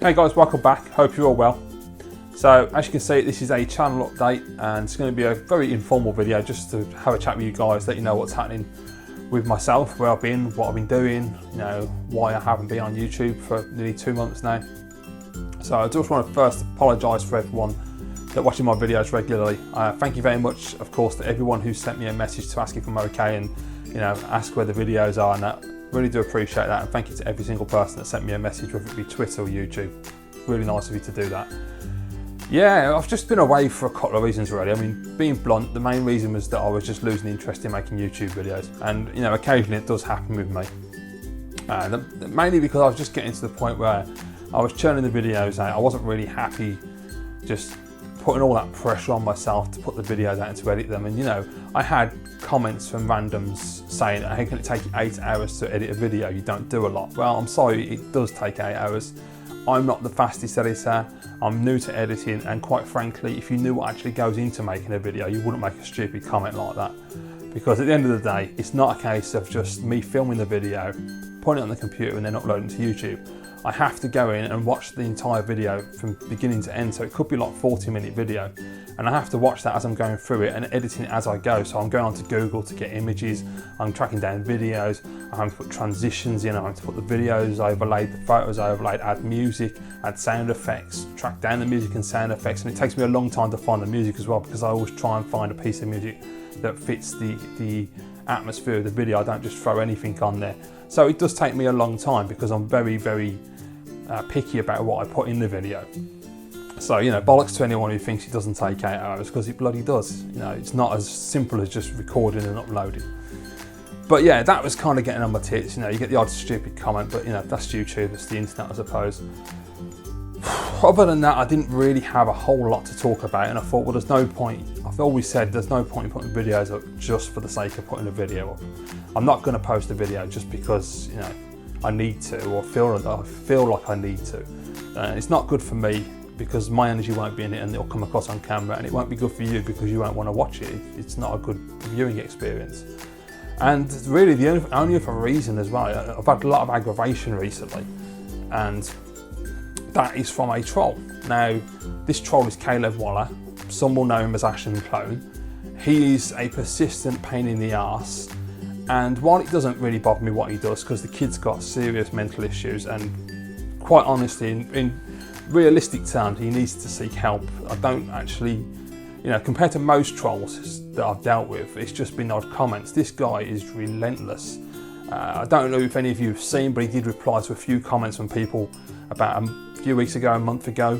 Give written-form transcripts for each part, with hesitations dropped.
Hey guys, welcome back. Hope you're all well. So as you can see, this is a channel update and it's going to be a very informal video just to have a chat with you guys, let you know what's happening with myself, where I've been, what I've been doing, you know, why I haven't been on YouTube for nearly 2 months now. So I just want to first apologise for everyone that watching my videos regularly. Thank you very much, of course, to everyone who sent me a message to ask if I'm okay and, you know, ask where the videos are, and that. Really do appreciate that, and thank you to every single person that sent me a message, whether it be Twitter or YouTube. Really nice of you to do that. Yeah, I've just been away for a couple of reasons really. I mean, being blunt, the main reason was that I was just losing interest in making YouTube videos, and you know, occasionally it does happen with me. Mainly because I was just getting to the point where I was churning the videos out. I wasn't really happy just putting all that pressure on myself to put the videos out and to edit them. And you know, I had comments from randoms saying, how can it take you 8 hours to edit a video? You don't do a lot. Well, I'm sorry, it does take 8 hours. I'm not the fastest editor. I'm new to editing, and quite frankly, if you knew what actually goes into making a video, you wouldn't make a stupid comment like that. Because at the end of the day, it's not a case of just me filming the video, putting it on the computer and then uploading it to YouTube. I have to go in and watch the entire video from beginning to end, so it could be like a 40-minute video, and I have to watch that as I'm going through it and editing it as I go. So I'm going onto Google to get images, I'm tracking down videos, I'm having to put transitions in, I'm having to put the videos overlaid, the photos overlaid, add music, add sound effects, track down the music and sound effects, and it takes me a long time to find the music as well, because I always try and find a piece of music that fits the atmosphere of the video. I don't just throw anything on there. So it does take me a long time because I'm very picky about what I put in the video. So, you know, bollocks to anyone who thinks it doesn't take 8 hours, because it bloody does. You know, it's not as simple as just recording and uploading. But yeah, that was kind of getting on my tits. You know, you get the odd stupid comment, but you know, that's YouTube, it's the internet, I suppose. Other than that, I didn't really have a whole lot to talk about, and I thought, well, there's no point. I've always said there's no point in putting videos up just for the sake of putting a video up. I'm not going to post a video just because, you know, I need to, or I feel like I need to. It's not good for me because my energy won't be in it, and it'll come across on camera, and it won't be good for you because you won't want to watch it. It's not a good viewing experience. And really the only other reason as well, I've had a lot of aggravation recently, and that is from a troll. Now, this troll is Caleb Waller. Some will know him as Ashen Clone. He is a persistent pain in the arse. And while it doesn't really bother me what he does, because the kid's got serious mental issues, and quite honestly, in realistic terms, he needs to seek help. I don't actually, you know, compared to most trolls that I've dealt with, it's just been odd comments. This guy is relentless. I don't know if any of you have seen, but he did reply to a few comments from people about a few weeks ago, a month ago.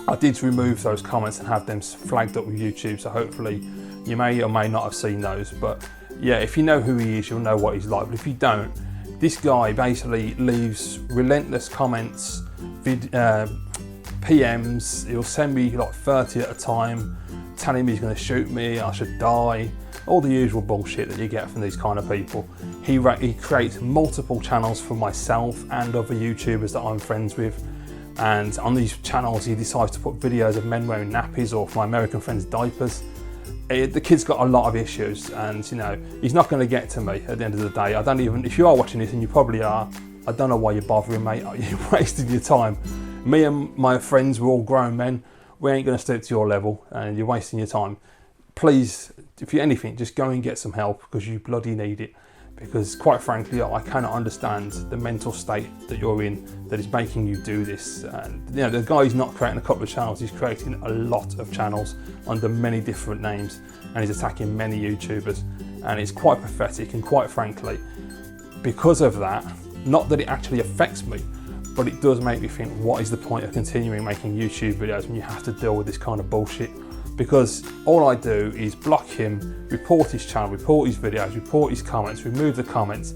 I did remove those comments and have them flagged up with YouTube, so hopefully you may or may not have seen those. But yeah, if you know who he is, you'll know what he's like. But if you don't, this guy basically leaves relentless comments, PMs. He'll send me like 30 at a time, telling me he's going to shoot me, I should die, all the usual bullshit that you get from these kind of people. He creates multiple channels for myself and other YouTubers that I'm friends with, and on these channels he decides to put videos of men wearing nappies or my American friends' diapers. The kid's got a lot of issues, and you know, he's not going to get to me at the end of the day. I don't even, if you are watching this, and you probably are, I don't know why you're bothering, mate. You're wasting your time. Me and my friends, we're all grown men. We ain't going to stoop to your level, and you're wasting your time. Please, if you're anything, just go and get some help, because you bloody need it. Because quite frankly, I cannot understand the mental state that you're in that is making you do this. And you know, the guy's not creating a couple of channels, he's creating a lot of channels under many different names, and he's attacking many YouTubers, and it's quite pathetic. And quite frankly, because of that, not that it actually affects me, but it does make me think, what is the point of continuing making YouTube videos when you have to deal with this kind of bullshit? Because all I do is block him, report his channel, report his videos, report his comments, remove the comments,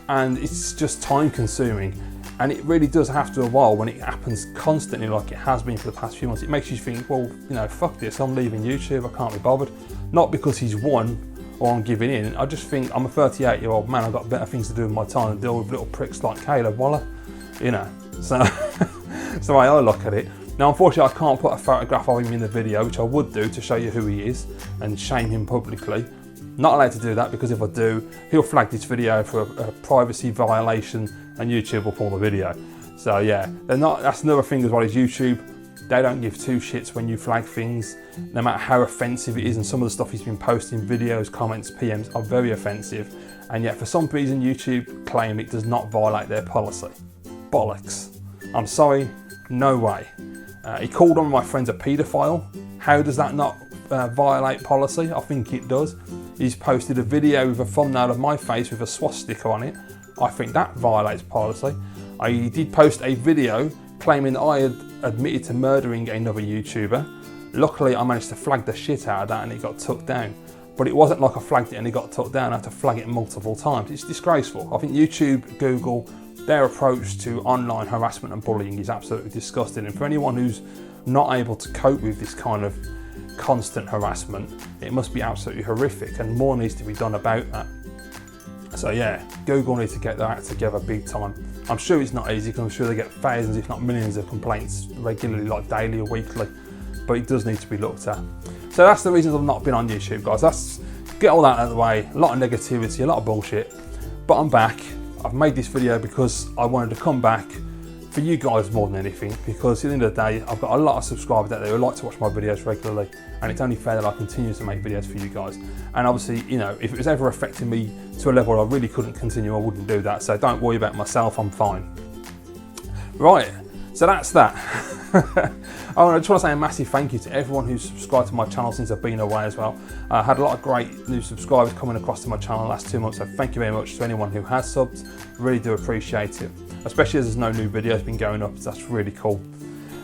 and it's just time consuming. And it really does after a while, when it happens constantly like it has been for the past few months, it makes you think, well, you know, fuck this, I'm leaving YouTube, I can't be bothered. Not because he's won or I'm giving in, I just think I'm a 38-year-old man, I've got better things to do with my time than deal with little pricks like Caleb Waller, you know. So that's the way I look at it. Now, unfortunately, I can't put a photograph of him in the video, which I would do to show you who he is and shame him publicly. Not allowed to do that, because if I do, he'll flag this video for a privacy violation and YouTube will pull the video. So yeah, they're not. That's another thing as well as YouTube. They don't give two shits when you flag things, no matter how offensive it is. And some of the stuff he's been posting, videos, comments, PMs, are very offensive. And yet for some reason YouTube claim it does not violate their policy. Bollocks. I'm sorry, no way. He called one of my friends a paedophile. How does that not violate policy? I think it does. He's posted a video with a thumbnail of my face with a swastika on it. I think that violates policy. He did post a video claiming that I had admitted to murdering another YouTuber. Luckily I managed to flag the shit out of that and it got took down. But it wasn't like I flagged it and it got took down. I had to flag it multiple times. It's disgraceful. I think YouTube, Google, their approach to online harassment and bullying is absolutely disgusting. And for anyone who's not able to cope with this kind of constant harassment, it must be absolutely horrific, and more needs to be done about that. So yeah, Google needs to get their act together big time. I'm sure it's not easy because I'm sure they get thousands if not millions of complaints regularly, like daily or weekly, but it does need to be looked at. So that's the reasons I've not been on YouTube, guys. That's, get all that out of the way. A lot of negativity, a lot of bullshit, but I'm back. I've made this video because I wanted to come back for you guys more than anything, because at the end of the day, I've got a lot of subscribers out there who like to watch my videos regularly, and it's only fair that I continue to make videos for you guys. And obviously, you know, if it was ever affecting me to a level I really couldn't continue, I wouldn't do that. So don't worry about myself, I'm fine. Right, so that's that. I just want to say a massive thank you to everyone who's subscribed to my channel since I've been away as well. I had a lot of great new subscribers coming across to my channel the last 2 months, so thank you very much to anyone who has subbed. Really do appreciate it, especially as there's no new videos been going up, so that's really cool.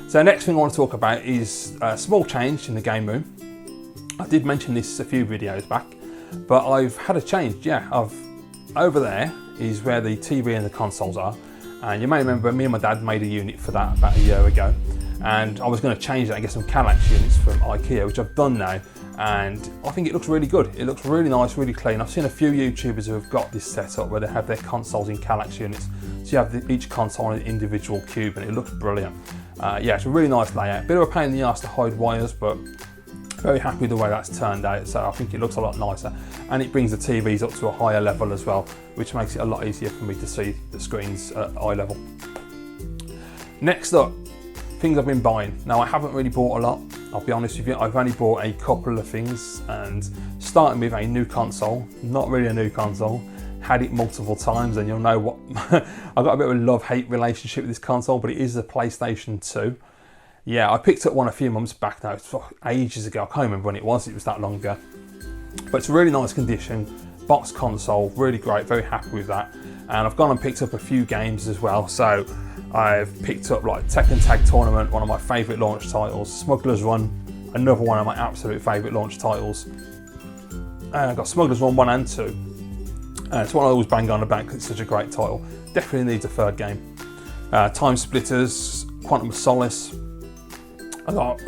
So the next thing I want to talk about is a small change in the game room. I did mention this a few videos back, but I've had a change. Yeah, over there is where the TV and the consoles are, and you may remember me and my dad made a unit for that about a year ago, and I was going to change that and get some Kallax units from IKEA, which I've done now, and I think it looks really good. It looks really nice, really clean. I've seen a few YouTubers who have got this set up where they have their consoles in Kallax units, so you have each console in an individual cube, and it looks brilliant. Yeah, it's a really nice layout. Bit of a pain in the arse to hide wires, but very happy with the way that's turned out, so I think it looks a lot nicer, and it brings the TVs up to a higher level as well, which makes it a lot easier for me to see the screens at eye level. Next up, things I've been buying. Now, I haven't really bought a lot, I'll be honest with you. I've only bought a couple of things, and starting with a new console. Not really a new console, had it multiple times, and you'll know what I've got a bit of a love-hate relationship with this console, but it is the PlayStation 2. Yeah, I picked up one a few months back now, it's ages ago. I can't remember when it was that long ago. But it's a really nice condition, box console, really great, very happy with that. And I've gone and picked up a few games as well. So I've picked up like Tekken Tag Tournament, one of my favourite launch titles, Smuggler's Run, another one of my absolute favourite launch titles. And I've got Smuggler's Run 1 and 2. It's one I always bang on about because it's such a great title. Definitely needs a third game. Time Splitters, Quantum of Solace. I got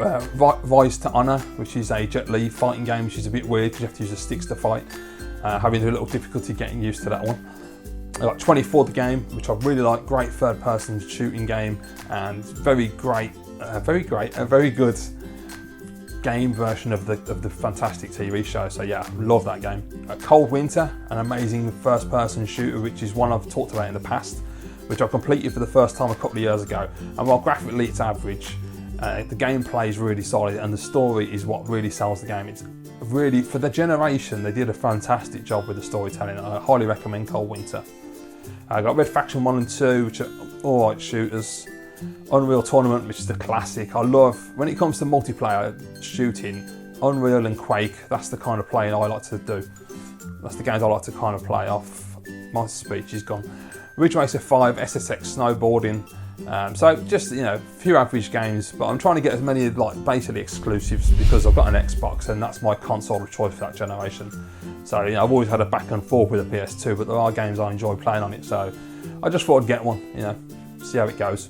Rise to Honor, which is a Jet Li fighting game, which is a bit weird because you have to use the sticks to fight. Having a little difficulty getting used to that one. I got 24 the game, which I really like. Great third-person shooting game, and very good game version of the fantastic TV show. So yeah, love that game. Cold Winter, an amazing first-person shooter, which is one I've talked about in the past, which I completed for the first time a couple of years ago. And while graphically it's average, the gameplay is really solid, and the story is what really sells the game. It's really, for the generation, they did a fantastic job with the storytelling. I highly recommend Cold Winter. I got Red Faction 1 and 2, which are alright shooters. Unreal Tournament, which is the classic. I love, when it comes to multiplayer shooting, Unreal and Quake, that's the kind of playing I like to do. That's the games I like to kind of play off. My speech is gone. Ridge Racer 5, SSX Snowboarding. So just, you know, a few average games, but I'm trying to get as many like basically exclusives because I've got an Xbox and that's my console of choice for that generation. So, you know, I've always had a back and forth with the PS2, but there are games I enjoy playing on it, so I just thought I'd get one, you know, see how it goes.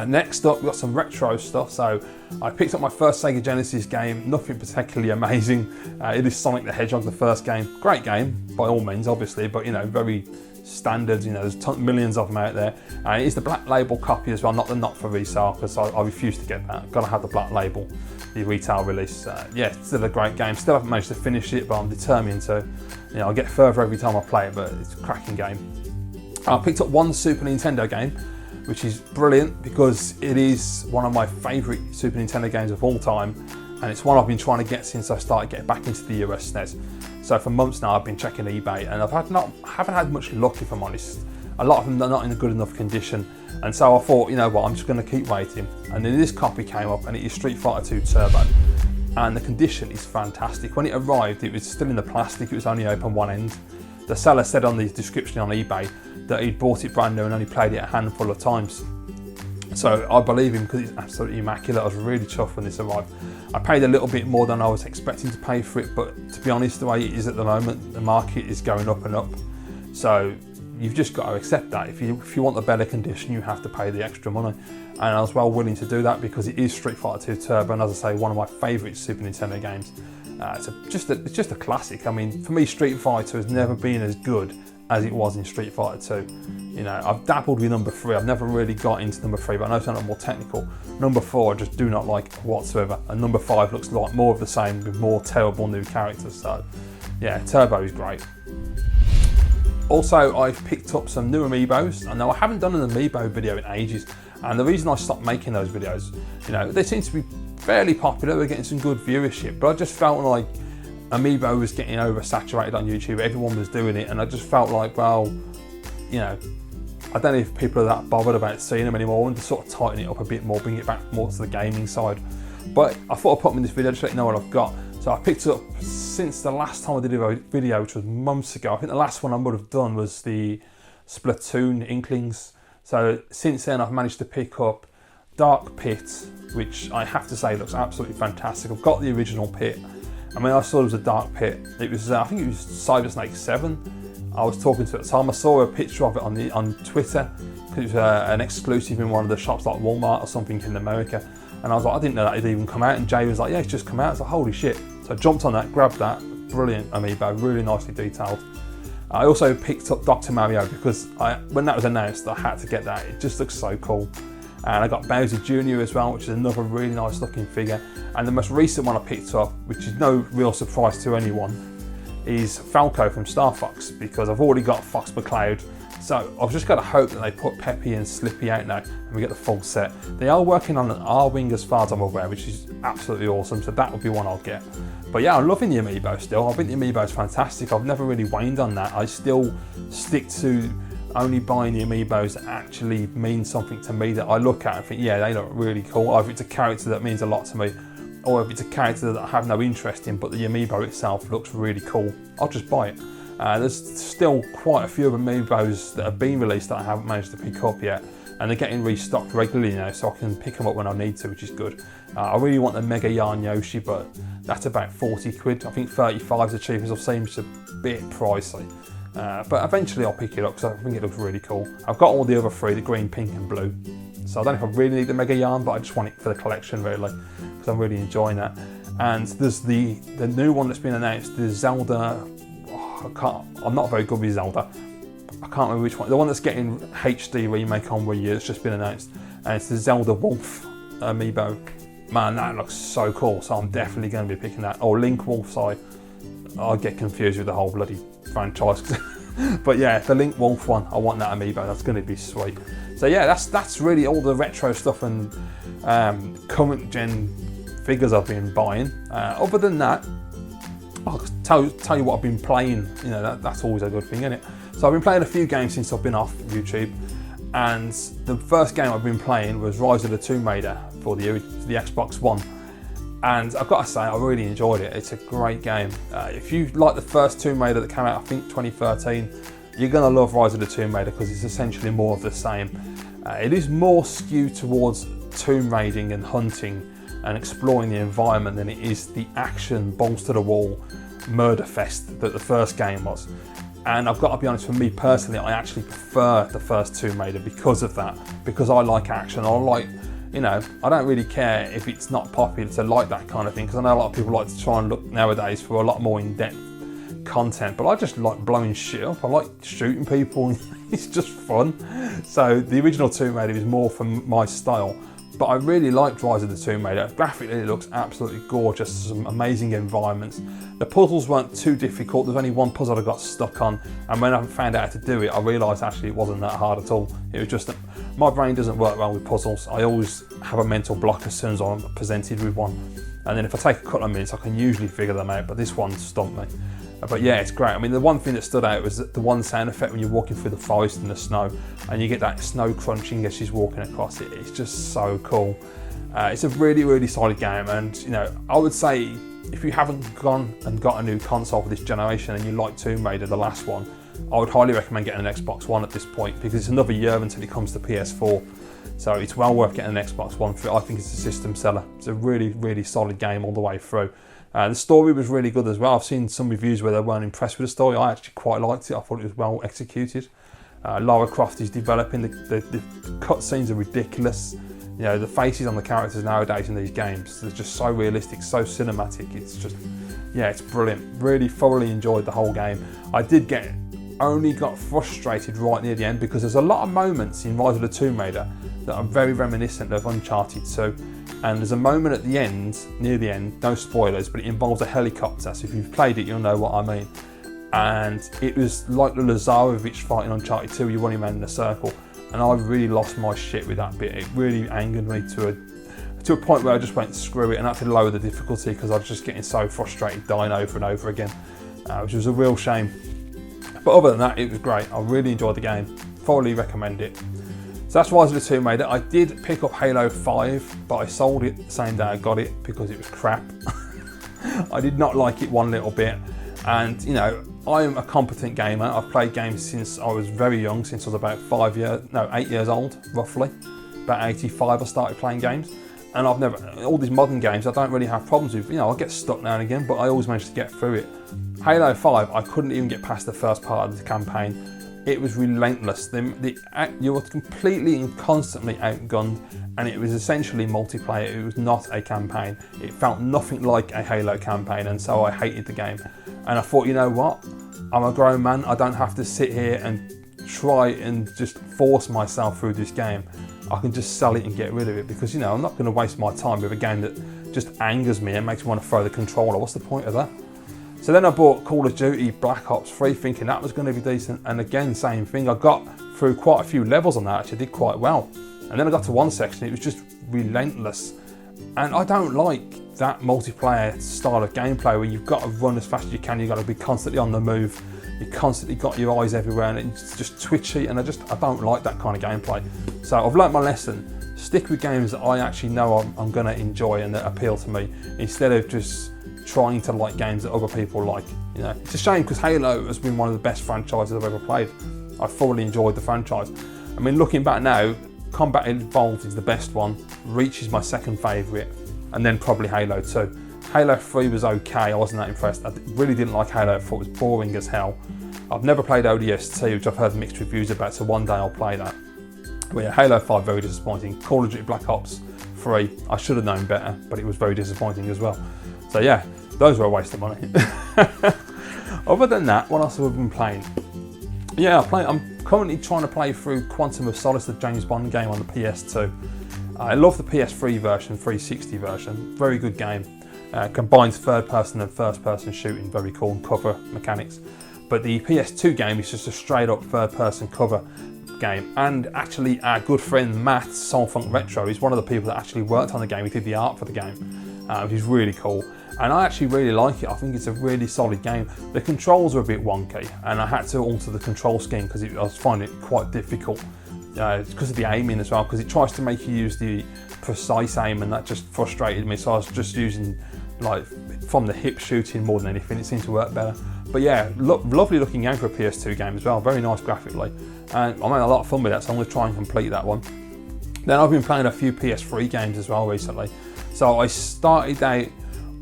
Next up, we've got some retro stuff. So I picked up my first Sega Genesis game, nothing particularly amazing. It is Sonic the Hedgehog, the first game. Great game, by all means, obviously, but, you know, very standard, you know, there's millions of them out there. And it is the black label copy as well, not for resale, because I refuse to get that. I've got to have the black label, the retail release. Yeah, it's still a great game. Still haven't managed to finish it, but I'm determined to. You know, I get further every time I play it, but it's a cracking game. I picked up one Super Nintendo game, which is brilliant because it is one of my favourite Super Nintendo games of all time, and it's one I've been trying to get since I started getting back into the US SNES. So for months now I've been checking eBay, and haven't had much luck, if I'm honest. A lot of them are not in a good enough condition, and so I thought, you know what, I'm just going to keep waiting. And then this copy came up, and it is Street Fighter 2 Turbo, and the condition is fantastic. When it arrived, it was still in the plastic, it was only open one end. The seller said on the description on eBay that he'd bought it brand new and only played it a handful of times. So I believe him because it's absolutely immaculate. I was really chuffed when this arrived. I paid a little bit more than I was expecting to pay for it, but to be honest, the way it is at the moment, the market is going up and up. So you've just got to accept that. If you want the better condition, you have to pay the extra money. And I was well willing to do that because it is Street Fighter 2 Turbo, and as I say, one of my favourite Super Nintendo games. It's just a classic. I mean, for me, Street Fighter has never been as good as it was in Street Fighter 2. You know, I've dabbled with number 3. I've never really got into number 3, but I know it's not more technical. Number 4, I just do not like whatsoever. And number 5 looks like more of the same with more terrible new characters. So, yeah, Turbo is great. Also, I've picked up some new amiibos. I know I haven't done an amiibo video in ages, and the reason I stopped making those videos, you know, they seem to be fairly popular. We're getting some good viewership, but I just felt like amiibo was getting oversaturated on YouTube. Everyone was doing it, and I just felt like, well, you know, I don't know if people are that bothered about seeing them anymore. I wanted to sort of tighten it up a bit more, bring it back more to the gaming side. But I thought I'd put them in this video just to let you know what I've got. So I picked up, since the last time I did a video, which was months ago, I think the last one I would have done was the Splatoon Inklings. So since then I've managed to pick up Dark Pit, which I have to say looks absolutely fantastic. I've got the original Pit. I mean, I saw it was a Dark Pit. It was, I think it was Cyber Snake 7. I was talking to it at the time. I saw a picture of it on Twitter because it was an exclusive in one of the shops like Walmart or something in America. And I was like, I didn't know that it'd even come out. And Jay was like, yeah, it's just come out. I was like, holy shit. So I jumped on that, grabbed that. Brilliant amiibo, really nicely detailed. I also picked up Dr. Mario because when that was announced, I had to get that. It just looks so cool. And I got Bowser Jr. as well, which is another really nice looking figure. And the most recent one I picked up, which is no real surprise to anyone, is Falco from Star Fox, because I've already got Fox MacLeod. So I've just got to hope that they put Peppy and Slippy out now and we get the full set. They are working on an R-Wing as far as I'm aware, which is absolutely awesome, so that would be one I'll get. But yeah, I'm loving the amiibo still. I think the amiibo is fantastic. I've never really waned on that. I still stick to only buying the amiibos that actually mean something to me, that I look at and think, yeah, they look really cool. Either it's a character that means a lot to me, or if it's a character that I have no interest in, but the amiibo itself looks really cool, I'll just buy it. There's still quite a few of amiibos that have been released that I haven't managed to pick up yet, and they're getting restocked regularly now, so I can pick them up when I need to, which is good. I really want the Mega Yarn Yoshi, but that's about 40 quid. I think 35 is the cheapest I've seen, which is a bit pricey. But eventually I'll pick it up because I think it looks really cool. I've got all the other 3, the green, pink and blue. So I don't know if I really need the Mega Yarn, but I just want it for the collection really, because I'm really enjoying that. And there's the new one that's been announced, the Zelda, I'm not very good with Zelda. I can't remember which one. The one that's getting HD remake on Wii U, it's just been announced. And it's the Zelda Wolf amiibo. Man, that looks so cool, so I'm definitely going to be picking that. Or Link Wolf, sorry. I get confused with the whole bloody franchise. But yeah, the Link Wolf one, I want that amiibo, that's going to be sweet. So yeah, that's really all the retro stuff and current gen figures I've been buying. Other than that, I'll tell you what I've been playing. You know, that's always a good thing, isn't it? So I've been playing a few games since I've been off YouTube, and the first game I've been playing was Rise of the Tomb Raider for the Xbox One. And I've got to say, I really enjoyed it. It's a great game. If you like the first Tomb Raider that came out, I think 2013, you're going to love Rise of the Tomb Raider because it's essentially more of the same. It is more skewed towards tomb raiding and hunting and exploring the environment than it is the action, balls to the wall, murder fest that the first game was. And I've got to be honest, for me personally, I actually prefer the first Tomb Raider because of that. Because I like action, I like, you know, I don't really care if it's not popular to like that kind of thing, because I know a lot of people like to try and look nowadays for a lot more in-depth content, but I just like blowing shit up. I like shooting people. It's just fun. So the original Tomb Raider is more for my style, But I really liked Rise of the Tomb Raider. Graphically, it looks absolutely gorgeous. Some amazing environments. The puzzles weren't too difficult. There's only one puzzle I got stuck on, and when I found out how to do it, I realised actually it wasn't that hard at all. It was just that my brain doesn't work well with puzzles. I always have a mental block as soon as I'm presented with one. And then if I take a couple of minutes, I can usually figure them out, but this one stumped me. But yeah, it's great. I mean, the one thing that stood out was the one sound effect when you're walking through the forest in the snow and you get that snow crunching as she's walking across it. It's just so cool. It's a really, really solid game, and you know, I would say if you haven't gone and got a new console for this generation and you like Tomb Raider, the last one, I would highly recommend getting an Xbox One at this point, because it's another year until it comes to PS4. So it's well worth getting an Xbox One for it. I think it's a system seller. It's a really, really solid game all the way through. The story was really good as well. I've seen some reviews where they weren't impressed with the story. I actually quite liked it. I thought it was well executed. Lara Croft is developing. The cutscenes are ridiculous. You know, the faces on the characters nowadays in these games, they're just so realistic, so cinematic. It's just, yeah, it's brilliant. Really thoroughly enjoyed the whole game. I only got frustrated right near the end, because there's a lot of moments in Rise of the Tomb Raider that are very reminiscent of Uncharted 2. And there's a moment at the end, near the end, no spoilers, but it involves a helicopter. So if you've played it, you'll know what I mean. And it was like the Lazarevich fight in Uncharted 2, you're running around in a circle. And I really lost my shit with that bit. It really angered me to a point where I just went, screw it, and I had to lower the difficulty because I was just getting so frustrated dying over and over again, which was a real shame. But other than that, it was great. I really enjoyed the game. Thoroughly recommend it. So that's Rise of the Tomb Raider. I did pick up Halo 5, but I sold it the same day I got it because it was crap. I did not like it one little bit. And you know, I am a competent gamer. I've played games since I was very young, since I was about 8 years old, roughly. About 85 I started playing games. And I've never, all these modern games I don't really have problems with. You know, I get stuck now and again, but I always manage to get through it. Halo 5, I couldn't even get past the first part of the campaign. It was relentless. You were completely and constantly outgunned, and it was essentially multiplayer. It was not a campaign. It felt nothing like a Halo campaign, and so I hated the game. And I thought, you know what? I'm a grown man. I don't have to sit here and try and just force myself through this game. I can just sell it and get rid of it, because you know, I'm not going to waste my time with a game that just angers me and makes me want to throw the controller. What's the point of that? So then I bought Call of Duty Black Ops 3 thinking that was going to be decent, and again, same thing. I got through quite a few levels on that, actually did quite well. And then I got to one section, it was just relentless. And I don't like that multiplayer style of gameplay where you've got to run as fast as you can, you've got to be constantly on the move, you constantly got your eyes everywhere, and it's just twitchy, and I don't like that kind of gameplay. So I've learnt my lesson. Stick with games that I actually know I'm going to enjoy and that appeal to me, instead of just trying to like games that other people like. You know, it's a shame, because Halo has been one of the best franchises I've ever played. I thoroughly enjoyed the franchise. I mean, looking back now, Combat Evolved is the best one, Reach is my second favourite, and then probably Halo 2. Halo 3 was okay, I wasn't that impressed. I really didn't like Halo, I thought it was boring as hell. I've never played ODST, which I've heard mixed reviews about, so one day I'll play that. But yeah, Halo 5, very disappointing. Call of Duty Black Ops 3, I should have known better, but it was very disappointing as well. So yeah, those were a waste of money. Other than that, what else have we been playing? Yeah, I'm currently trying to play through Quantum of Solace, the James Bond game on the PS2. I love the PS3 version, 360 version, very good game. Combines third person and first person shooting, very cool, and cover mechanics. But the PS2 game is just a straight up third person cover game. And actually our good friend Matt, Soulfunk Retro, is one of the people that actually worked on the game. He did the art for the game, which is really cool. And I actually really like it. I think it's a really solid game. The controls are a bit wonky, and I had to alter the control scheme because I was finding it quite difficult. It's because of the aiming as well, because it tries to make you use the precise aim, and that just frustrated me. So I was just using like from the hip shooting more than anything. It seemed to work better. But yeah, lovely looking game for a PS2 game as well. Very nice graphically, and I'm having a lot of fun with that. So I'm going to try and complete that one. Then I've been playing a few PS3 games as well recently. So I started out.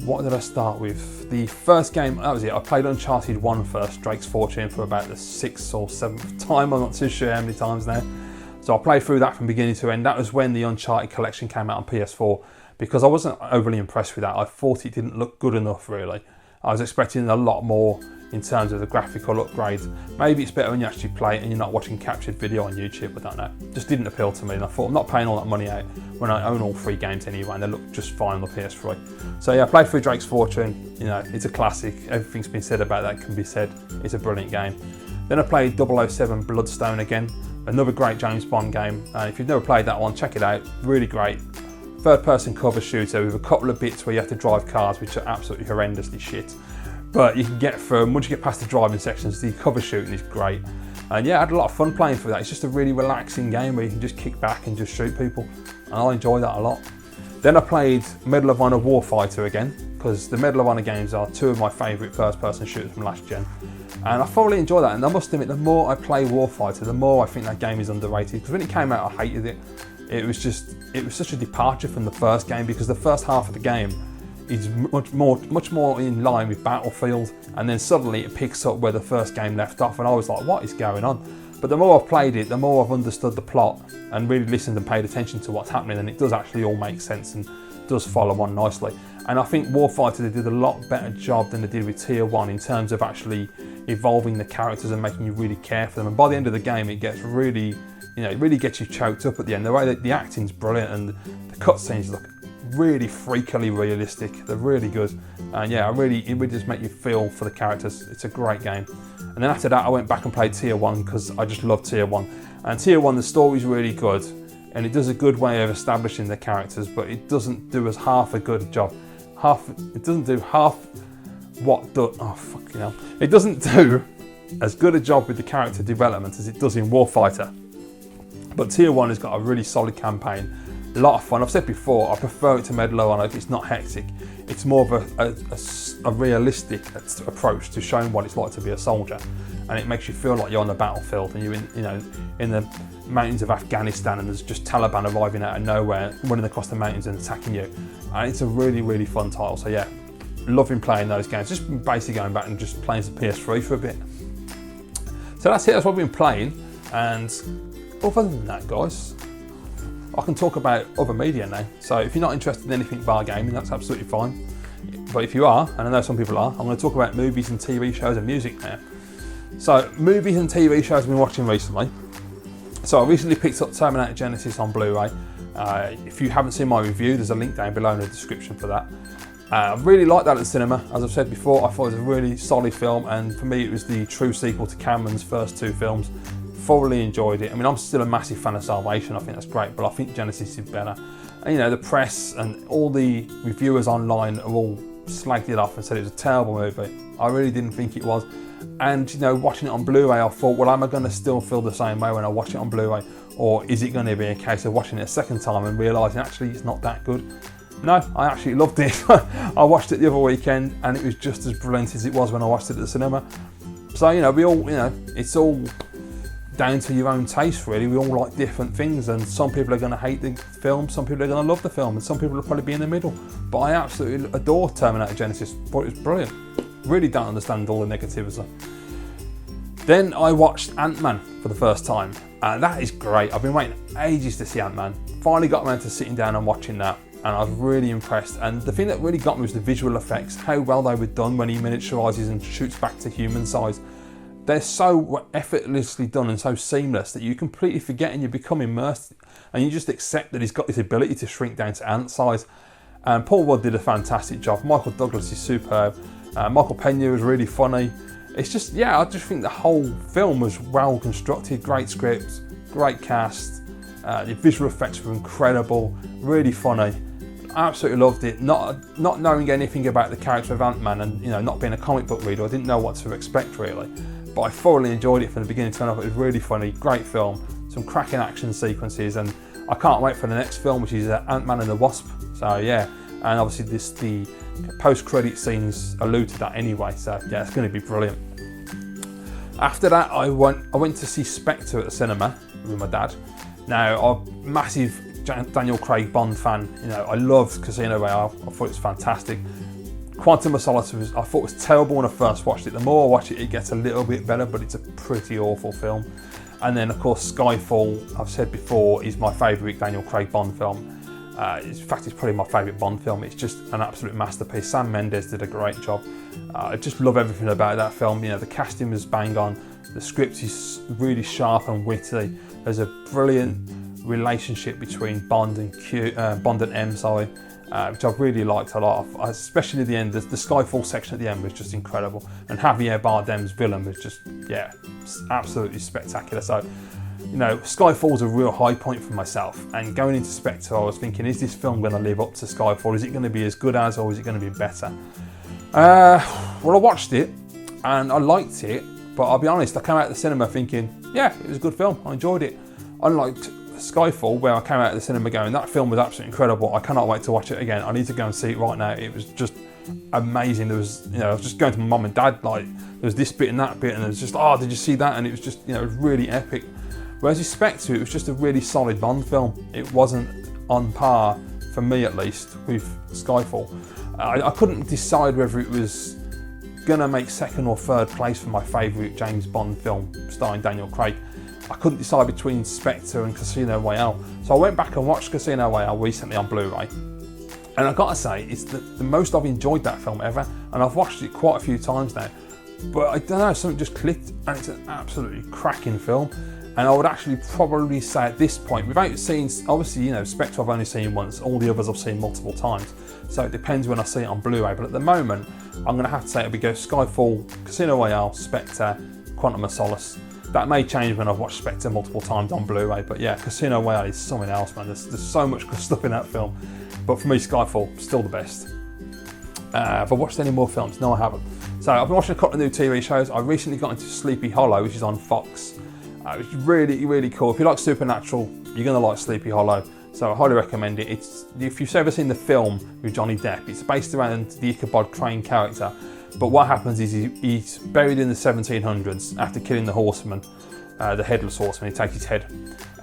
What did I start with? The first game, that was it. I played Uncharted 1 first, Drake's Fortune, for about the 6th or 7th time. I'm not too sure how many times now. So I played through that from beginning to end. That was when the Uncharted collection came out on PS4, because I wasn't overly impressed with that. I thought it didn't look good enough, really. I was expecting a lot more in terms of the graphical upgrades. Maybe it's better when you actually play it and you're not watching captured video on YouTube, I don't know. Just didn't appeal to me, and I thought I'm not paying all that money out when I own all 3 games anyway, and they look just fine on the PS3. So yeah, I played through Drake's Fortune. You know, it's a classic. Everything's been said about that can be said. It's a brilliant game. Then I played 007 Bloodstone again, another great James Bond game. If you've never played that one, check it out. Really great. Third-person cover shooter with a couple of bits where you have to drive cars, which are absolutely horrendously shit. But you can get through, once you get past the driving sections, the cover shooting is great. And yeah, I had a lot of fun playing through that. It's just a really relaxing game where you can just kick back and just shoot people. And I enjoy that a lot. Then I played Medal of Honor Warfighter again, because the Medal of Honor games are 2 of my favourite first-person shooters from last gen. And I thoroughly enjoy that. And I must admit, the more I play Warfighter, the more I think that game is underrated. Because when it came out, I hated it. It was such a departure from the first game, because the first half of the game is much more in line with Battlefield, and then suddenly it picks up where the first game left off, and I was like, what is going on? But the more I've played it, the more I've understood the plot and really listened and paid attention to what's happening, and it does actually all make sense and does follow on nicely. And I think Warfighter, they did a lot better job than they did with Tier 1 in terms of actually evolving the characters and making you really care for them. And by the end of the game, it gets really, you know, it really gets you choked up at the end. The way that the acting's brilliant and the cutscenes look really freakily realistic. They're really good, and yeah, it really just make you feel for the characters. It's a great game. And then after that, I went back and played Tier 1 because I just love Tier 1. And Tier 1, the story's really good, and it does a good way of establishing the characters, but it doesn't do as half a good job. It doesn't do It doesn't do as good a job with the character development as it does in Warfighter. But Tier 1 has got a really solid campaign. A lot of fun. I've said before, I prefer it to Medal of Honor. It's not hectic. It's more of a realistic approach to showing what it's like to be a soldier, and it makes you feel like you're on the battlefield and you're in the mountains of Afghanistan, and there's just Taliban arriving out of nowhere, running across the mountains and attacking you. And it's a really, really fun title. So yeah, loving playing those games. Just basically going back and just playing the PS3 for a bit. So that's it. That's what we've been playing. And other than that, guys, I can talk about other media now. So if you're not interested in anything bar gaming, that's absolutely fine. But if you are, and I know some people are, I'm going to talk about movies and TV shows and music now. So movies and TV shows I've been watching recently. So I recently picked up Terminator Genesis on Blu-ray. If you haven't seen my review, there's a link down below in the description for that. I really liked that at the cinema. As I've said before, I thought it was a really solid film, and for me it was the true sequel to Cameron's first 2 films. Thoroughly enjoyed it. I mean, I'm still a massive fan of Salvation. I think that's great, but I think Genesis is better. And you know, the press and all the reviewers online have all slagged it off and said it was a terrible movie. I really didn't think it was. And you know, watching it on Blu-ray, I thought, well, am I going to still feel the same way when I watch it on Blu-ray, or is it going to be a case of watching it a second time and realising actually it's not that good? No, I actually loved it. I watched it the other weekend, and it was just as brilliant as it was when I watched it at the cinema. So you know, it's all down to your own taste, really. We all like different things, and some people are going to hate the film, some people are going to love the film, and some people will probably be in the middle. But I absolutely adore Terminator Genesis. Thought it was brilliant. Really don't understand all the negativity. Then I watched Ant-Man for the first time, and that is great. I've been waiting ages to see Ant-Man. Finally got around to sitting down and watching that, and I was really impressed. And the thing that really got me was the visual effects, how well they were done when he miniaturises and shoots back to human size. They're so effortlessly done and so seamless that you completely forget and you become immersed, and you just accept that he's got this ability to shrink down to ant size. And Paul Rudd did a fantastic job. Michael Douglas is superb. Michael Pena was really funny. It's just, yeah, I just think the whole film was well constructed, great script, great cast. The visual effects were incredible, really funny. Absolutely loved it. Not knowing anything about the character of Ant-Man, and you know, not being a comic book reader, I didn't know what to expect really. But I thoroughly enjoyed it from the beginning to end. It was really funny, great film, some cracking action sequences, and I can't wait for the next film, which is Ant-Man and the Wasp. So yeah, and obviously the post-credit scenes allude to that anyway. So yeah, it's going to be brilliant. After that, I went to see Spectre at the cinema with my dad. Now, I'm a massive Daniel Craig Bond fan. You know, I loved Casino Royale. I thought it was fantastic. Quantum of Solace I thought was terrible when I first watched it. The more I watch it, it gets a little bit better, but it's a pretty awful film. And then, of course, Skyfall, I've said before, is my favourite Daniel Craig Bond film. In fact, it's probably my favourite Bond film. It's just an absolute masterpiece. Sam Mendes did a great job. I just love everything about that film. You know, the casting was bang on. The script is really sharp and witty. There's a brilliant relationship between Bond and M, sorry, which I've really liked a lot of, especially at the end. The Skyfall section at the end was just incredible, and Javier Bardem's villain was just, yeah, absolutely spectacular. So, you know, Skyfall's a real high point for myself, and going into Spectre I was thinking, is this film going to live up to Skyfall? Is it going to be as good as, or is it going to be better? Well, I watched it and I liked it, but I'll be honest, I came out of the cinema thinking, yeah, it was a good film, I enjoyed it. Unlike Skyfall, where I came out of the cinema going, that film was absolutely incredible, I cannot wait to watch it again, I need to go and see it right now. It was just amazing. There was, you know, I was just going to my mum and dad, like, there was this bit and that bit, and it was just, oh, did you see that? And it was just, you know, it was really epic. Whereas with Spectre, it was just a really solid Bond film. It wasn't on par, for me at least, with Skyfall. I couldn't decide whether it was gonna make second or third place for my favourite James Bond film starring Daniel Craig. I couldn't decide between Spectre and Casino Royale. So I went back and watched Casino Royale recently on Blu-ray. And I've got to say, it's the most I've enjoyed that film ever. And I've watched it quite a few times now. But I don't know, something just clicked, and it's an absolutely cracking film. And I would actually probably say at this point, without seeing, obviously, you know, Spectre I've only seen once, all the others I've seen multiple times. So it depends when I see it on Blu-ray. But at the moment, I'm going to have to say it'll be Skyfall, Casino Royale, Spectre, Quantum of Solace. That may change when I've watched Spectre multiple times on Blu-ray. But yeah, Casino Royale is something else, man. There's so much good stuff in that film. But for me, Skyfall, still the best. Have I watched any more films? No, I haven't. So I've been watching a couple of new TV shows. I recently got into Sleepy Hollow, which is on Fox. It's really, really cool. If you like Supernatural, you're going to like Sleepy Hollow. So I highly recommend it. If you've ever seen the film with Johnny Depp, it's based around the Ichabod Crane character. But what happens is he's buried in the 1700s after killing the horseman, the headless horseman. He takes his head.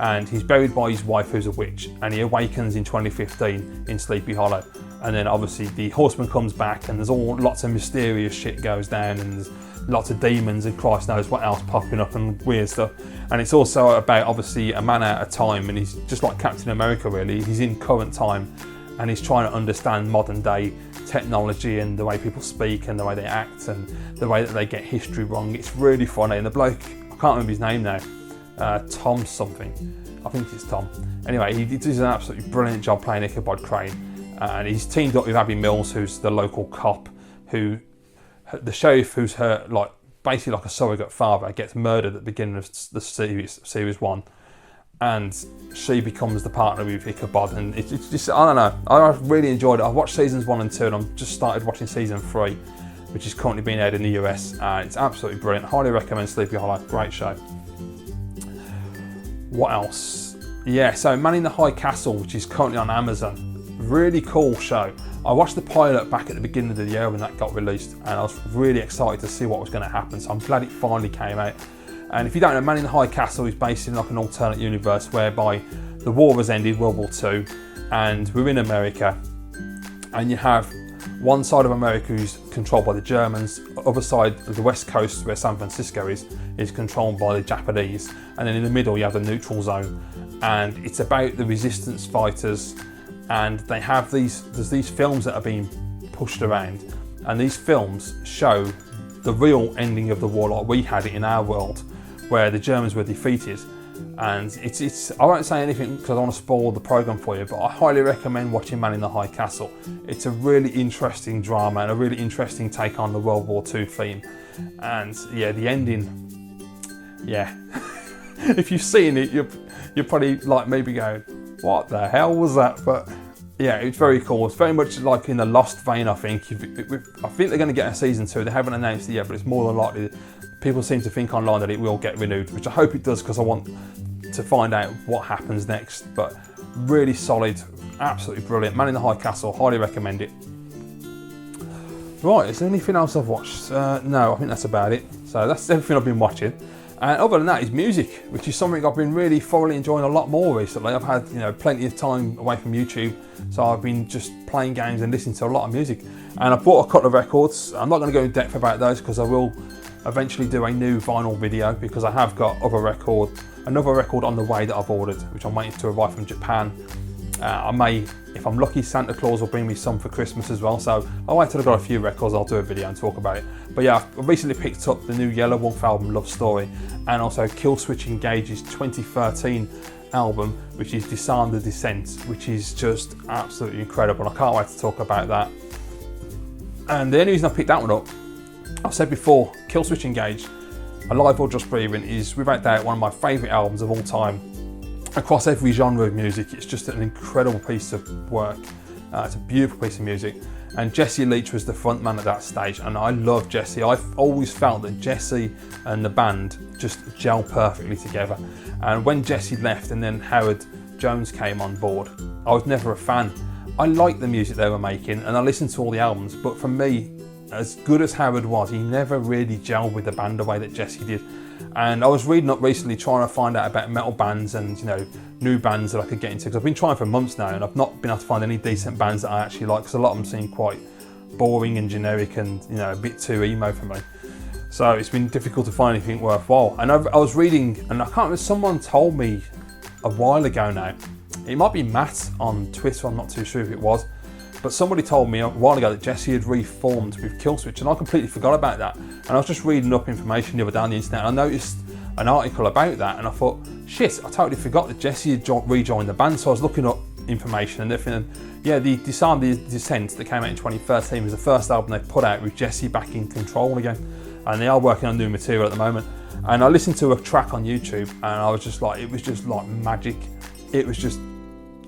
And he's buried by his wife, who's a witch. And he awakens in 2015 in Sleepy Hollow. And then obviously the horseman comes back, and there's lots of mysterious shit goes down, and there's lots of demons and Christ knows what else popping up and weird stuff. And it's also about, obviously, a man out of time, and he's just like Captain America, really. He's in current time, and he's trying to understand modern day technology and the way people speak and the way they act and the way that they get history wrong. It's really funny. And the bloke, I can't remember his name now, Tom something, I think it's Tom. Anyway, he does an absolutely brilliant job playing Ichabod Crane, and he's teamed up with Abby Mills, who's the local cop, who, the sheriff, who's her, like, basically like a surrogate father, gets murdered at the beginning of the series 1, and she becomes the partner with Ichabod, and it's just, I don't know, I really enjoyed it. I've watched seasons 1 and 2, and I've just started watching season 3, which is currently being aired in the US. It's absolutely brilliant. Highly recommend Sleepy Hollow. Great show. What else? Yeah, so Man in the High Castle, which is currently on Amazon. Really cool show. I watched the pilot back at the beginning of the year when that got released, and I was really excited to see what was going to happen, so I'm glad it finally came out. And if you don't know, Man in the High Castle is based in like an alternate universe whereby the war has ended, World War II, and we're in America, and you have one side of America who's controlled by the Germans, other side of the west coast where San Francisco is controlled by the Japanese, and then in the middle you have the neutral zone, and it's about the resistance fighters. And they have there's these films that are being pushed around, and these films show the real ending of the war like we had it in our world, where the Germans were defeated. And it's I won't say anything because I don't want to spoil the programme for you, but I highly recommend watching Man in the High Castle. It's a really interesting drama and a really interesting take on the World War II theme. And yeah, the ending, yeah. If you've seen it, you're probably like maybe going, what the hell was that? But yeah, it's very cool. It's very much like in the Lost vein, I think. I think they're going to get a season 2. They haven't announced it yet, but it's more than likely. People seem to think online that it will get renewed, which I hope it does because I want to find out what happens next. But really solid, absolutely brilliant. Man in the High Castle, highly recommend it. Right, is there anything else I've watched? No, I think that's about it. So that's everything I've been watching. And other than that is music, which is something I've been really thoroughly enjoying a lot more recently. I've had, you know, plenty of time away from YouTube, so I've been just playing games and listening to a lot of music. And I bought a couple of records. I'm not going to go in depth about those because I will eventually do a new vinyl video, because I have got another record on the way that I've ordered, which I'm waiting to arrive from Japan. I may, if I'm lucky, Santa Claus will bring me some for Christmas as well. So I'll wait till I've got a few records, I'll do a video and talk about it. But yeah, I've recently picked up the new Yellow Wolf album, Love Story, and also Killswitch Engage's 2013 album, which is Disarm the Descent, which is just absolutely incredible. I can't wait to talk about that. And the only reason I picked that one up, I've said before, Killswitch Engage, Alive or Just Breathing, is without doubt one of my favourite albums of all time. Across every genre of music, it's just an incredible piece of work. It's a beautiful piece of music. And Jesse Leach was the front man at that stage, and I love Jesse. I've always felt that Jesse and the band just gel perfectly together. And when Jesse left and then Howard Jones came on board, I was never a fan. I liked the music they were making and I listened to all the albums, but for me, as good as Howard was, he never really gelled with the band the way that Jesse did. And I was reading up recently trying to find out about metal bands and, you know, new bands that I could get into, because I've been trying for months now and I've not been able to find any decent bands that I actually like, because a lot of them seem quite boring and generic and, you know, a bit too emo for me. So it's been difficult to find anything worthwhile. And I was reading, and I can't remember, someone told me a while ago now, it might be Matt on Twitter, I'm not too sure if it was, but somebody told me a while ago that Jesse had reformed with Killswitch, and I completely forgot about that. And I was just reading up information the other day on the internet, and I noticed an article about that, and I thought, shit, I totally forgot that Jesse had rejoined the band. So I was looking up information and everything, and yeah, the Disarm the Descent that came out in 2013 was the first album they put out with Jesse back in control again, and they are working on new material at the moment. And I listened to a track on YouTube, and I was just like, it was just like magic. It was just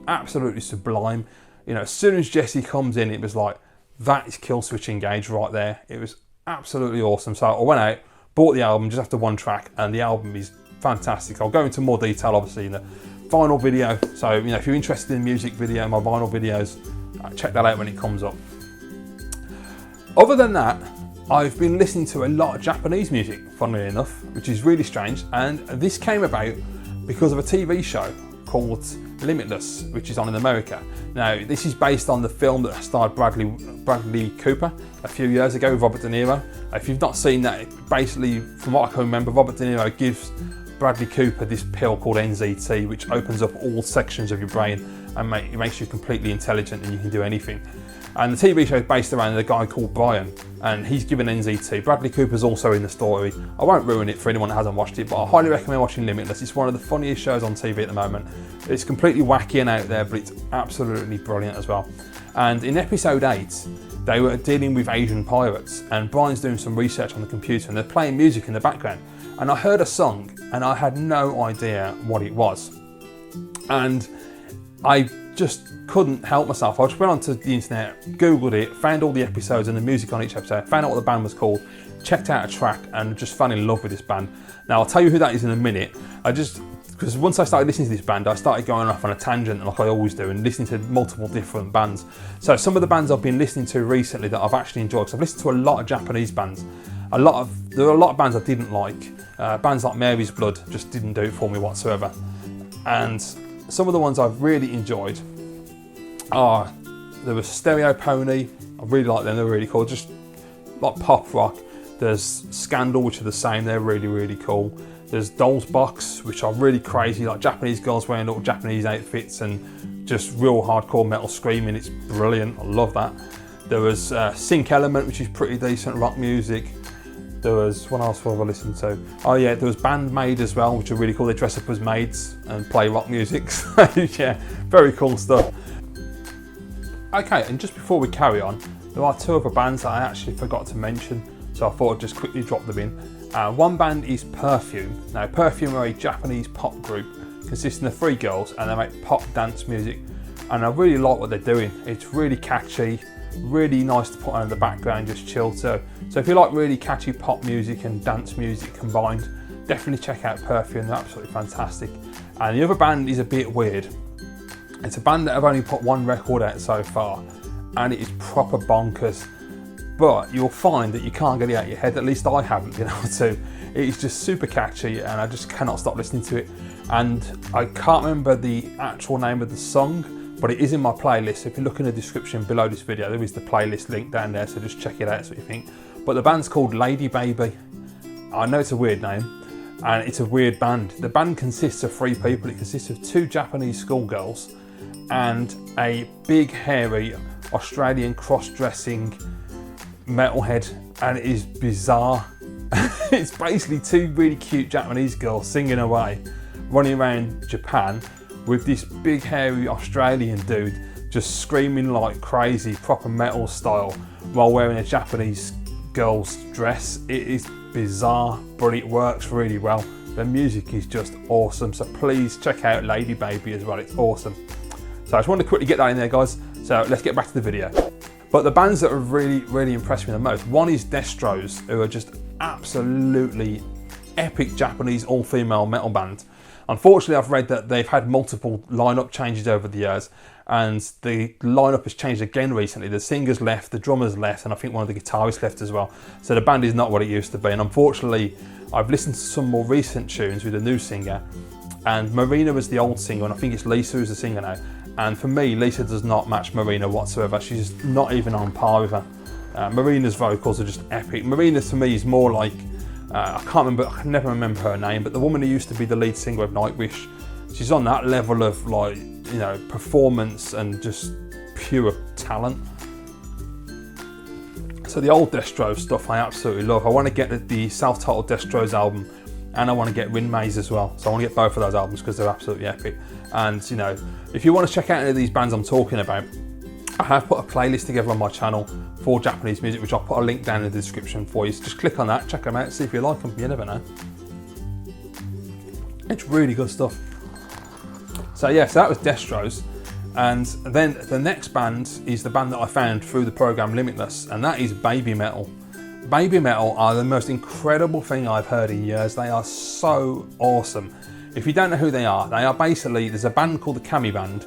absolutely sublime. You know, as soon as Jesse comes in, it was like, that is Killswitch Engage right there. It was absolutely awesome. So I went out, bought the album just after one track, and the album is fantastic. I'll go into more detail obviously in the vinyl video. So, you know, if you're interested in music video, my vinyl videos, check that out when it comes up. Other than that, I've been listening to a lot of Japanese music, funnily enough, which is really strange. And this came about because of a TV show called Limitless, which is on in America. Now, this is based on the film that starred Bradley Cooper a few years ago with Robert De Niro. If you've not seen that, basically, from what I can remember, Robert De Niro gives Bradley Cooper this pill called NZT, which opens up all sections of your brain and it makes you completely intelligent and you can do anything. And the TV show is based around a guy called Brian, and he's given NZT. Bradley Cooper's also in the story. I won't ruin it for anyone that hasn't watched it, but I highly recommend watching Limitless. It's one of the funniest shows on TV at the moment. It's completely wacky and out there, but it's absolutely brilliant as well. And in episode 8, they were dealing with Asian pirates, and Brian's doing some research on the computer, and they're playing music in the background. And I heard a song, and I had no idea what it was. And I just couldn't help myself. I just went onto the internet, googled it, found all the episodes and the music on each episode, found out what the band was called, checked out a track, and just fell in love with this band. Now, I'll tell you who that is in a minute. Because once I started listening to this band, I started going off on a tangent like I always do and listening to multiple different bands. So some of the bands I've been listening to recently that I've actually enjoyed, because I've listened to a lot of Japanese bands. There are a lot of bands I didn't like. Bands like Mary's Blood just didn't do it for me whatsoever. And some of the ones I've really enjoyed are, there was Stereo Pony, I really like them, they're really cool, just like pop rock. There's Scandal, which are the same, they're really, really cool. There's Doll's Box, which are really crazy, like Japanese girls wearing little Japanese outfits and just real hardcore metal screaming, it's brilliant, I love that. There was Sync Element, which is pretty decent rock music. There was, what else have I listened to? Oh yeah, there was Bandmade as well, which are really cool. They dress up as maids and play rock music. So yeah, very cool stuff. Okay, and just before we carry on, there are two other bands that I actually forgot to mention, so I thought I'd just quickly drop them in. One band is Perfume. Now, Perfume are a Japanese pop group consisting of 3 girls, and they make pop dance music, and I really like what they're doing. It's really catchy, really nice to put on in the background, just chill to. So if you like really catchy pop music and dance music combined, definitely check out Perfume, they're absolutely fantastic. And the other band is a bit weird. It's a band that have only put 1 record out so far, and it is proper bonkers. But you'll find that you can't get it out of your head, at least I haven't been able to. It is just super catchy and I just cannot stop listening to it. And I can't remember the actual name of the song, but it is in my playlist. So if you look in the description below this video, there is the playlist link down there, so just check it out, see what you think. But the band's called Lady Baby. I know it's a weird name, and it's a weird band. The band consists of 3 people. It consists of 2 Japanese schoolgirls and a big hairy Australian cross-dressing metalhead, and it is bizarre. It's basically two really cute Japanese girls singing away, running around Japan with this big hairy Australian dude just screaming like crazy, proper metal style, while wearing a Japanese girl's dress. It is bizarre, but it works really well. The music is just awesome, so please check out Lady Baby as well, it's awesome. So I just wanted to quickly get that in there, guys, so let's get back to the video. But the bands that have really impressed me the most, one is Destro's, who are just absolutely epic Japanese all-female metal band. Unfortunately, I've read that they've had multiple lineup changes over the years, and the lineup has changed again recently. The singers left, the drummers left, and I think one of the guitarists left as well. So the band is not what it used to be, and unfortunately, I've listened to some more recent tunes with the new singer, and Marina was the old singer, and I think it's Lisa who's the singer now. And for me, Lisa does not match Marina whatsoever. She's not even on par with her. Marina's vocals are just epic. Marina to me is more like, I can never remember her name, but the woman who used to be the lead singer of Nightwish, she's on that level of, like, you know, performance and just pure talent. So the old Destro stuff I absolutely love. I want to get the self-titled Destro's album, and I want to get Rin Maze as well. So I want to get both of those albums because they're absolutely epic. And, you know, if you want to check out any of these bands I'm talking about, I have put a playlist together on my channel for Japanese music, which I'll put a link down in the description for you. So just click on that, check them out, see if you like them. You never know. It's really good stuff. So yeah, so that was Destro's. And then the next band is the band that I found through the program Limitless, and that is Baby Metal. Baby Metal are the most incredible thing I've heard in years. They are so awesome. If you don't know who they are basically, there's a band called the Kami Band,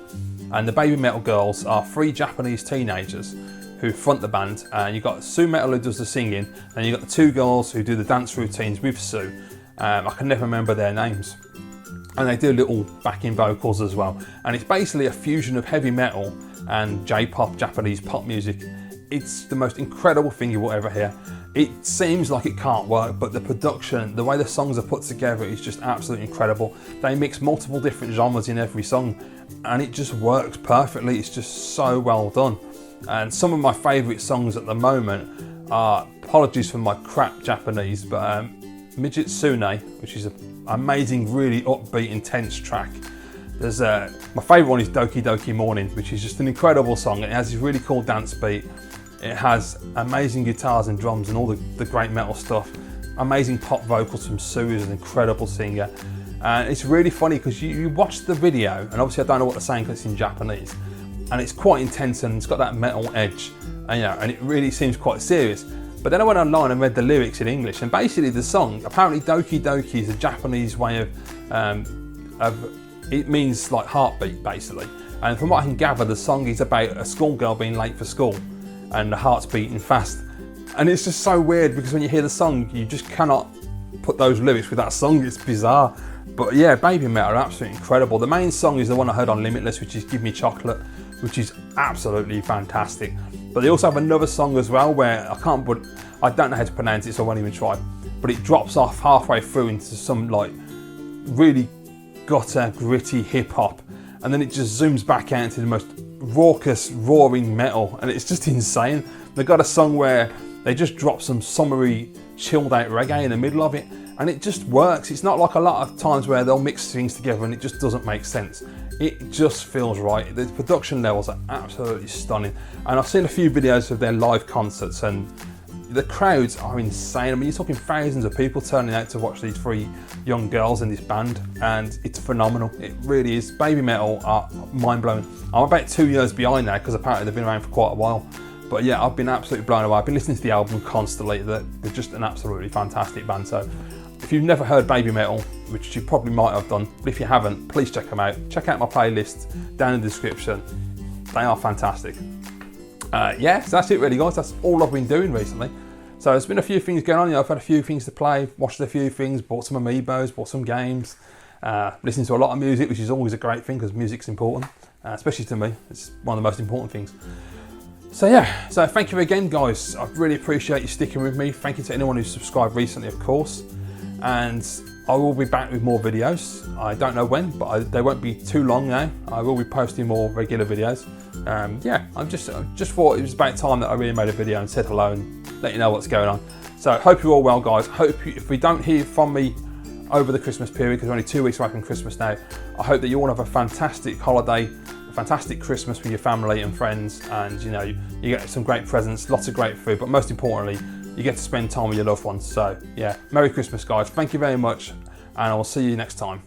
and the Baby Metal girls are 3 Japanese teenagers who front the band, and you've got Sue Metal who does the singing, and you've got the 2 girls who do the dance routines with Sue. I can never remember their names. And they do little backing vocals as well. And it's basically a fusion of heavy metal and J-pop, Japanese pop music. It's the most incredible thing you will ever hear. It seems like it can't work, but the production, the way the songs are put together is just absolutely incredible. They mix multiple different genres in every song, and it just works perfectly. It's just so well done. And some of my favourite songs at the moment are, apologies for my crap Japanese, but Midget Sune, which is an amazing, really upbeat, intense track. There's my favourite one is Doki Doki Morning, which is just an incredible song. It has this really cool dance beat. It has amazing guitars and drums and all the great metal stuff. Amazing pop vocals from Sue, who's an incredible singer. And it's really funny because you watch the video, and obviously I don't know what they're saying because it's in Japanese, and it's quite intense and it's got that metal edge, and, you know, and it really seems quite serious. But then I went online and read the lyrics in English, and basically the song, apparently Doki Doki is a Japanese way of it means like heartbeat basically. And from what I can gather, the song is about a schoolgirl being late for school and the heart's beating fast. And it's just so weird because when you hear the song, you just cannot put those lyrics with that song. It's bizarre. But yeah, Baby Metal are absolutely incredible. The main song is the one I heard on Limitless, which is Give Me Chocolate, which is absolutely fantastic. But they also have another song as well where I don't know how to pronounce it, so I won't even try. But it drops off halfway through into some like really gutter, gritty hip hop, and then it just zooms back out into the most raucous, roaring metal, and it's just insane. They've got a song where they just drop some summery, chilled out reggae in the middle of it, and it just works. It's not like a lot of times where they'll mix things together and it just doesn't make sense. It just feels right. The production levels are absolutely stunning, and I've seen a few videos of their live concerts, and the crowds are insane. I mean, you're talking thousands of people turning out to watch these 3 young girls in this band, and it's phenomenal. It really is. Baby Metal are mind-blowing. I'm about 2 years behind now because apparently they've been around for quite a while. But yeah, I've been absolutely blown away. I've been listening to the album constantly. They're just an absolutely fantastic band. So if you've never heard Baby Metal, which you probably might have done, but if you haven't, please check them out. Check out my playlist down in the description. They are fantastic. Yeah, so that's it really, guys. That's all I've been doing recently. So there's been a few things going on. You know, I've had a few things to play, watched a few things, bought some amiibos, bought some games, listening to a lot of music, which is always a great thing because music's important, especially to me. It's one of the most important things. So yeah, so thank you again, guys. I really appreciate you sticking with me. Thank you to anyone who's subscribed recently, of course. And I will be back with more videos. I don't know when, but they won't be too long now. I will be posting more regular videos. Yeah, I just thought it was about time that I really made a video and said hello and let you know what's going on. So hope you're all well, guys. If we don't hear from me over the Christmas period, because we're only 2 weeks away from Christmas now, I hope that you all have a fantastic holiday, a fantastic Christmas with your family and friends, and you know, you get some great presents, lots of great food, but most importantly, you get to spend time with your loved ones. So yeah, Merry Christmas, guys. Thank you very much, and I will see you next time.